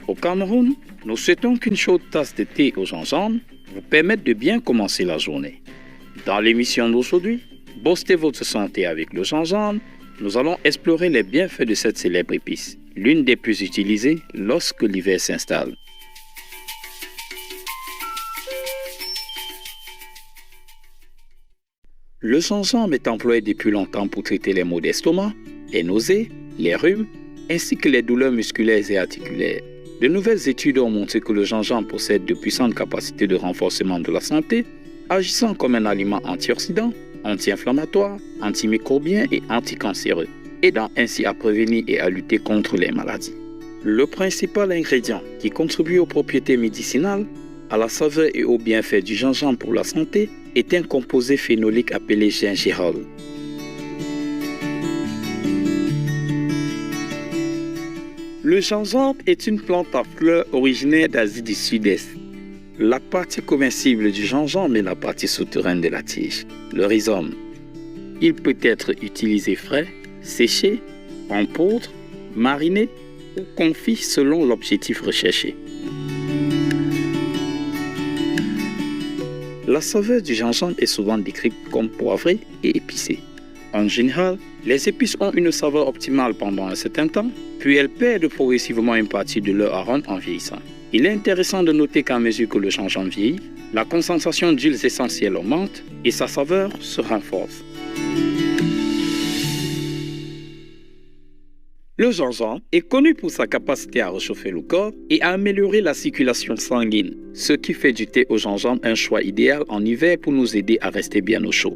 Au Cameroun, nous souhaitons qu'une chaude tasse de thé au gingembre vous permette de bien commencer la journée. Dans l'émission d'aujourd'hui, boostez votre santé avec le gingembre. Nous allons explorer les bienfaits de cette célèbre épice, l'une des plus utilisées lorsque l'hiver s'installe. Le gingembre est employé depuis longtemps pour traiter les maux d'estomac, les nausées, les rhumes, ainsi que les douleurs musculaires et articulaires. De nouvelles études ont montré que le gingembre possède de puissantes capacités de renforcement de la santé, agissant comme un aliment antioxydant, anti-inflammatoire, antimicrobien et anticancéreux, aidant ainsi à prévenir et à lutter contre les maladies. Le principal ingrédient qui contribue aux propriétés médicinales, à la saveur et aux bienfaits du gingembre pour la santé est un composé phénolique appelé gingérol. Le gingembre est une plante à fleurs originaire d'Asie du Sud-Est. La partie comestible du gingembre est la partie souterraine de la tige, le rhizome. Il peut être utilisé frais, séché, en poudre, mariné ou confit selon l'objectif recherché. La saveur du gingembre est souvent décrite comme poivrée et épicée. En général, les épices ont une saveur optimale pendant un certain temps, puis elles perdent progressivement une partie de leur arôme en vieillissant. Il est intéressant de noter qu'à mesure que le gingembre vieillit, la concentration d'huiles essentielles augmente et sa saveur se renforce. Le gingembre est connu pour sa capacité à réchauffer le corps et à améliorer la circulation sanguine, ce qui fait du thé au gingembre un choix idéal en hiver pour nous aider à rester bien au chaud.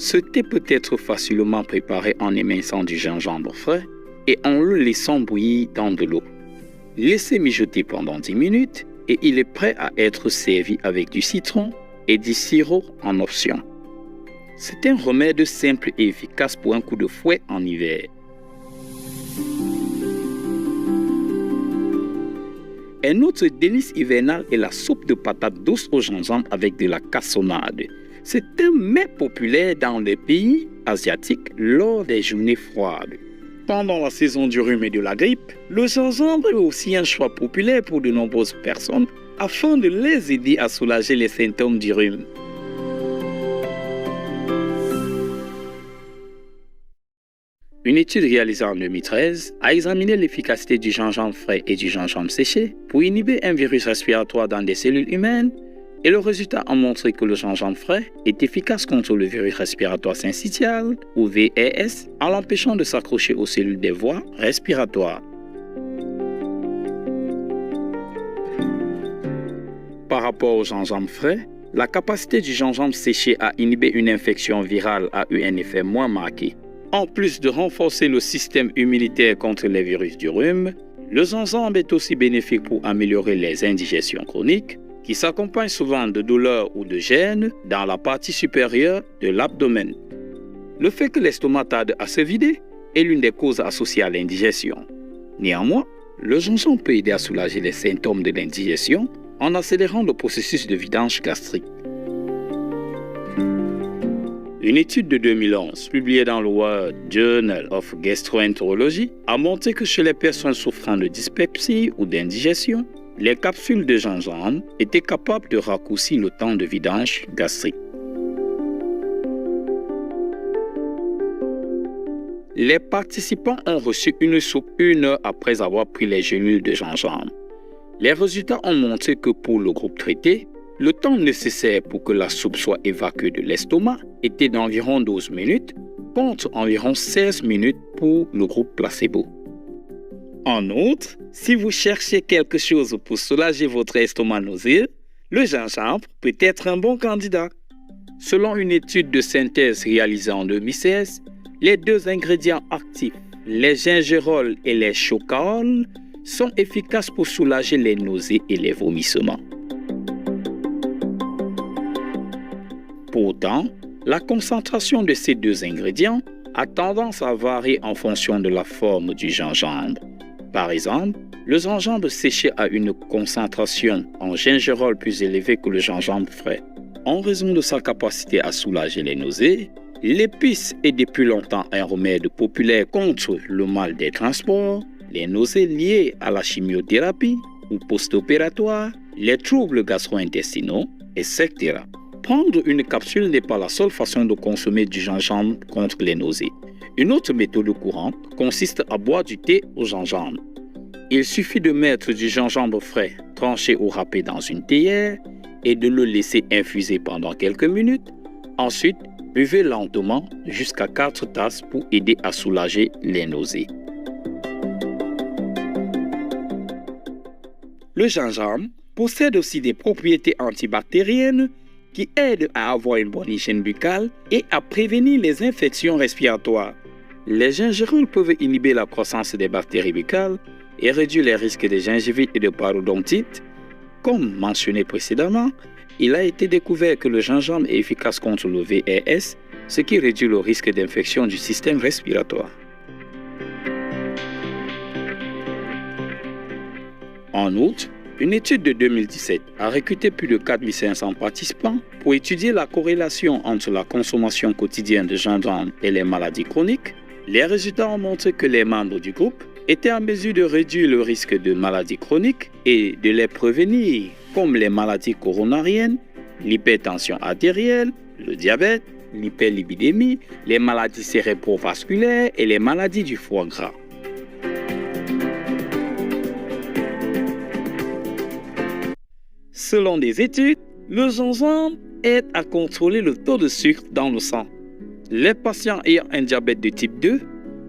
Ce thé peut être facilement préparé en éminçant du gingembre frais et en le laissant bouillir dans de l'eau. Laissez mijoter pendant 10 minutes et il est prêt à être servi avec du citron et du sirop en option. C'est un remède simple et efficace pour un coup de fouet en hiver. Un autre délice hivernal est la soupe de patates douces au gingembre avec de la cassonade. C'est un mets populaire dans les pays asiatiques lors des journées froides. Pendant la saison du rhume et de la grippe, le gingembre est aussi un choix populaire pour de nombreuses personnes afin de les aider à soulager les symptômes du rhume. Une étude réalisée en 2013 a examiné l'efficacité du gingembre frais et du gingembre séché pour inhiber un virus respiratoire dans des cellules humaines et le résultat a montré que le gingembre frais est efficace contre le virus respiratoire syncytial ou VRS en l'empêchant de s'accrocher aux cellules des voies respiratoires. Par rapport au gingembre frais, la capacité du gingembre séché à inhiber une infection virale a eu un effet moins marqué. En plus de renforcer le système immunitaire contre les virus du rhume, le gingembre est aussi bénéfique pour améliorer les indigestions chroniques qui s'accompagnent souvent de douleurs ou de gênes dans la partie supérieure de l'abdomen. Le fait que l'estomac tarde à se vider est l'une des causes associées à l'indigestion. Néanmoins, le gingembre peut aider à soulager les symptômes de l'indigestion en accélérant le processus de vidange gastrique. Une étude de 2011, publiée dans le World Journal of Gastroenterology, a montré que chez les personnes souffrant de dyspepsie ou d'indigestion, les capsules de gingembre étaient capables de raccourcir le temps de vidange gastrique. Les participants ont reçu une soupe 1 heure après avoir pris les gélules de gingembre. Les résultats ont montré que pour le groupe traité, le temps nécessaire pour que la soupe soit évacuée de l'estomac était d'environ 12 minutes, contre environ 16 minutes pour le groupe placebo. En outre, si vous cherchez quelque chose pour soulager votre estomac nauséeux, le gingembre peut être un bon candidat. Selon une étude de synthèse réalisée en 2016, les deux ingrédients actifs, les gingerol et les chocaol, sont efficaces pour soulager les nausées et les vomissements. Pourtant, la concentration de ces deux ingrédients a tendance à varier en fonction de la forme du gingembre. Par exemple, le gingembre séché a une concentration en gingerol plus élevée que le gingembre frais. En raison de sa capacité à soulager les nausées, L'épice est depuis longtemps un remède populaire contre le mal des transports, les nausées liées à la chimiothérapie ou post-opératoire, les troubles gastro-intestinaux, etc. Prendre une capsule n'est pas la seule façon de consommer du gingembre contre les nausées. Une autre méthode courante consiste à boire du thé au gingembre. Il suffit de mettre du gingembre frais tranché ou râpé dans une théière et de le laisser infuser pendant quelques minutes. Ensuite, buvez lentement jusqu'à 4 tasses pour aider à soulager les nausées. Le gingembre possède aussi des propriétés antibactériennes qui aident à avoir une bonne hygiène buccale et à prévenir les infections respiratoires. Les gingerolles peuvent inhiber la croissance des bactéries buccales et réduire les risques de gingivite et de parodontite. Comme mentionné précédemment, il a été découvert que le gingembre est efficace contre le VRS, ce qui réduit le risque d'infection du système respiratoire. En outre, une étude de 2017 a recruté plus de 4500 participants pour étudier la corrélation entre la consommation quotidienne de gingembre et les maladies chroniques. Les résultats ont montré que les membres du groupe étaient en mesure de réduire le risque de maladies chroniques et de les prévenir, comme les maladies coronariennes, l'hypertension artérielle, le diabète, l'hyperlipidémie, les maladies cérébrovasculaires et les maladies du foie gras. Selon des études, le gingembre aide à contrôler le taux de sucre dans le sang. Les patients ayant un diabète de type 2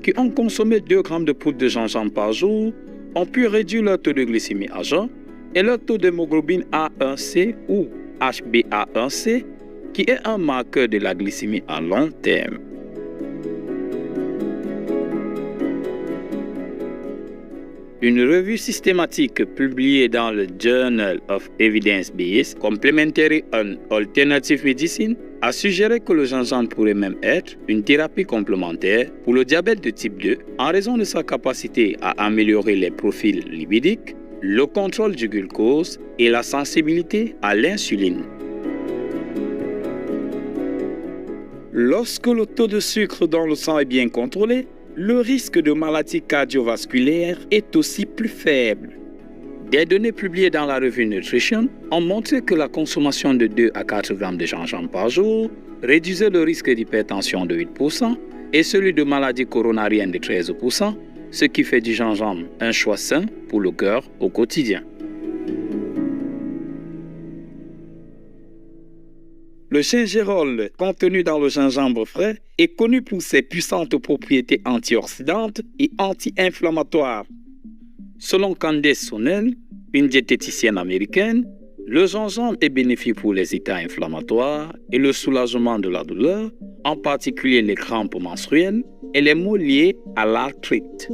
qui ont consommé 2 grammes de poudre de gingembre par jour ont pu réduire leur taux de glycémie à jeun et leur taux d'hémoglobine A1C ou HbA1c, qui est un marqueur de la glycémie à long terme. Une revue systématique publiée dans le Journal of Evidence-Based Complementary and Alternative Medicine a suggéré que le gingembre pourrait même être une thérapie complémentaire pour le diabète de type 2 en raison de sa capacité à améliorer les profils lipidiques, le contrôle du glucose et la sensibilité à l'insuline. Lorsque le taux de sucre dans le sang est bien contrôlé, le risque de maladie cardiovasculaire est aussi plus faible. Des données publiées dans la revue Nutrition ont montré que la consommation de 2 à 4 grammes de gingembre par jour réduisait le risque d'hypertension de 8% et celui de maladie coronarienne de 13%, ce qui fait du gingembre un choix sain pour le cœur au quotidien. Le gingerol contenu dans le gingembre frais est connu pour ses puissantes propriétés antioxydantes et anti-inflammatoires. Selon Candace Sonnell, une diététicienne américaine, le gingembre est bénéfique pour les états inflammatoires et le soulagement de la douleur, en particulier les crampes menstruelles et les maux liés à l'arthrite.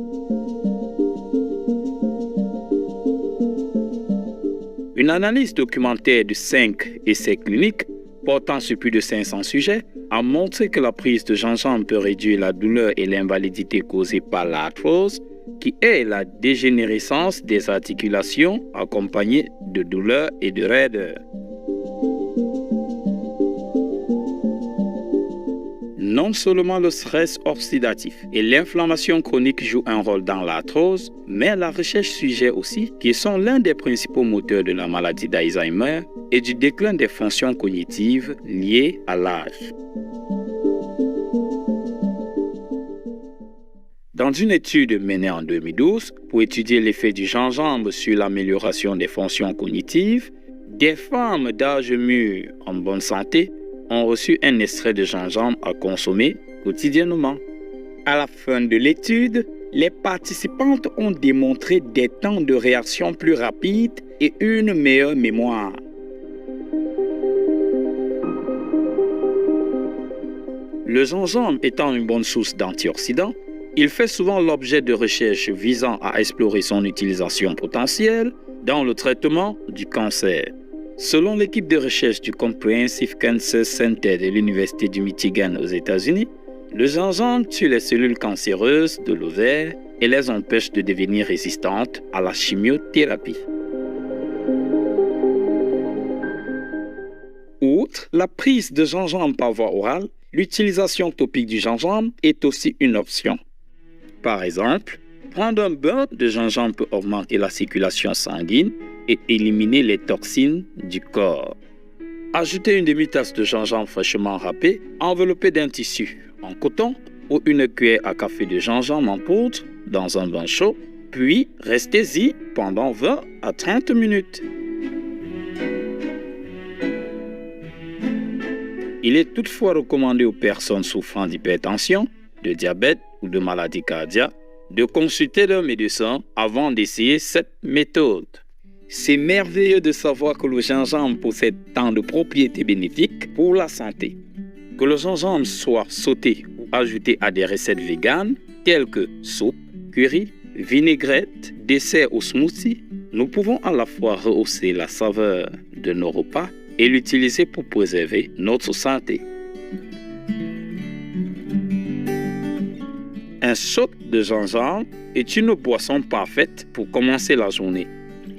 Une analyse documentaire de 5 essais cliniques portant sur plus de 500 sujets a montré que la prise de gingembre peut réduire la douleur et l'invalidité causée par l'arthrose, qui est la dégénérescence des articulations accompagnée de douleur et de raideur. Non seulement le stress oxydatif et l'inflammation chronique jouent un rôle dans l'arthrose, mais la recherche suggère aussi qu'ils sont l'un des principaux moteurs de la maladie d'Alzheimer et du déclin des fonctions cognitives liées à l'âge. Dans une étude menée en 2012 pour étudier l'effet du gingembre sur l'amélioration des fonctions cognitives, des femmes d'âge mûr en bonne santé ont reçu un extrait de gingembre à consommer quotidiennement. À la fin de l'étude, les participantes ont démontré des temps de réaction plus rapides et une meilleure mémoire. Le gingembre étant une bonne source d'antioxydants, il fait souvent l'objet de recherches visant à explorer son utilisation potentielle dans le traitement du cancer. Selon l'équipe de recherche du Comprehensive Cancer Center de l'Université du Michigan aux États-Unis, le gingembre tue les cellules cancéreuses de l'ovaire et les empêche de devenir résistantes à la chimiothérapie. Outre la prise de gingembre par voie orale, l'utilisation topique du gingembre est aussi une option. Par exemple, prendre un beurre de gingembre peut augmenter la circulation sanguine et éliminer les toxines du corps. Ajoutez une demi-tasse de gingembre fraîchement râpé, enveloppé d'un tissu en coton ou une cuillère à café de gingembre en poudre dans un bain chaud, puis restez-y pendant 20 à 30 minutes. Il est toutefois recommandé aux personnes souffrant d'hypertension, de diabète ou de maladies cardiaques de consulter leur médecin avant d'essayer cette méthode. C'est merveilleux de savoir que le gingembre possède tant de propriétés bénéfiques pour la santé. Que le gingembre soit sauté ou ajouté à des recettes véganes telles que soupe, curry, vinaigrette, dessert ou smoothie, nous pouvons à la fois rehausser la saveur de nos repas et l'utiliser pour préserver notre santé. Un shot de gingembre est une boisson parfaite pour commencer la journée.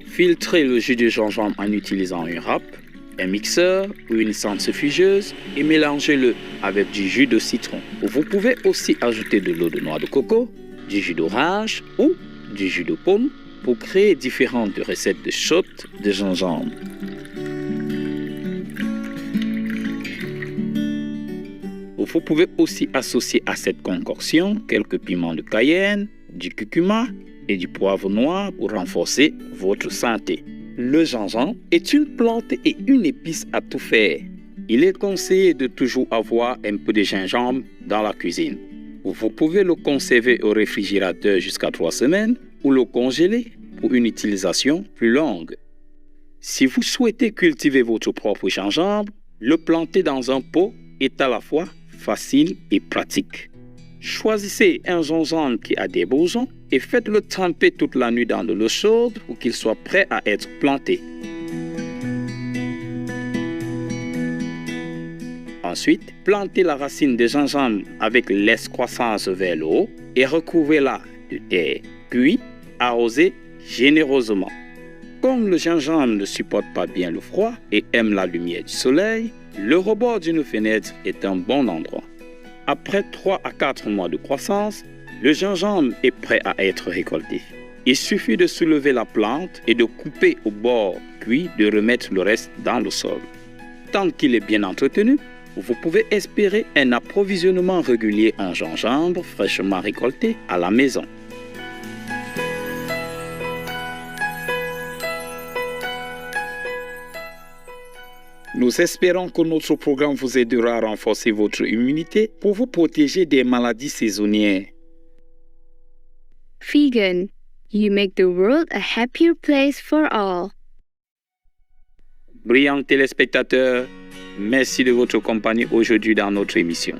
Filtrez le jus de gingembre en utilisant une râpe, un mixeur ou une centrifugeuse et mélangez-le avec du jus de citron. Vous pouvez aussi ajouter de l'eau de noix de coco, du jus d'orange ou du jus de pomme pour créer différentes recettes de shots de gingembre. Vous pouvez aussi associer à cette concoction quelques piments de cayenne, du curcuma et du poivre noir pour renforcer votre santé. Le gingembre est une plante et une épice à tout faire. Il est conseillé de toujours avoir un peu de gingembre dans la cuisine. Vous pouvez le conserver au réfrigérateur jusqu'à 3 semaines ou le congeler pour une utilisation plus longue. Si vous souhaitez cultiver votre propre gingembre, le planter dans un pot est à la fois facile et pratique. Choisissez un gingembre qui a des bourgeons et faites-le tremper toute la nuit dans de l'eau chaude pour qu'il soit prêt à être planté. Ensuite, plantez la racine de gingembre avec l'escroissance vers le haut et recouvrez-la de terre. Puis, arrosez généreusement. Comme le gingembre ne supporte pas bien le froid et aime la lumière du soleil, le rebord d'une fenêtre est un bon endroit. Après 3 à 4 mois de croissance, le gingembre est prêt à être récolté. Il suffit de soulever la plante et de couper au bord, puis de remettre le reste dans le sol. Tant qu'il est bien entretenu, vous pouvez espérer un approvisionnement régulier en gingembre fraîchement récolté à la maison. Nous espérons que notre programme vous aidera à renforcer votre immunité pour vous protéger des maladies saisonnières. Vegan, you make the world a happier place for all. Brillants téléspectateurs, merci de votre compagnie aujourd'hui dans notre émission.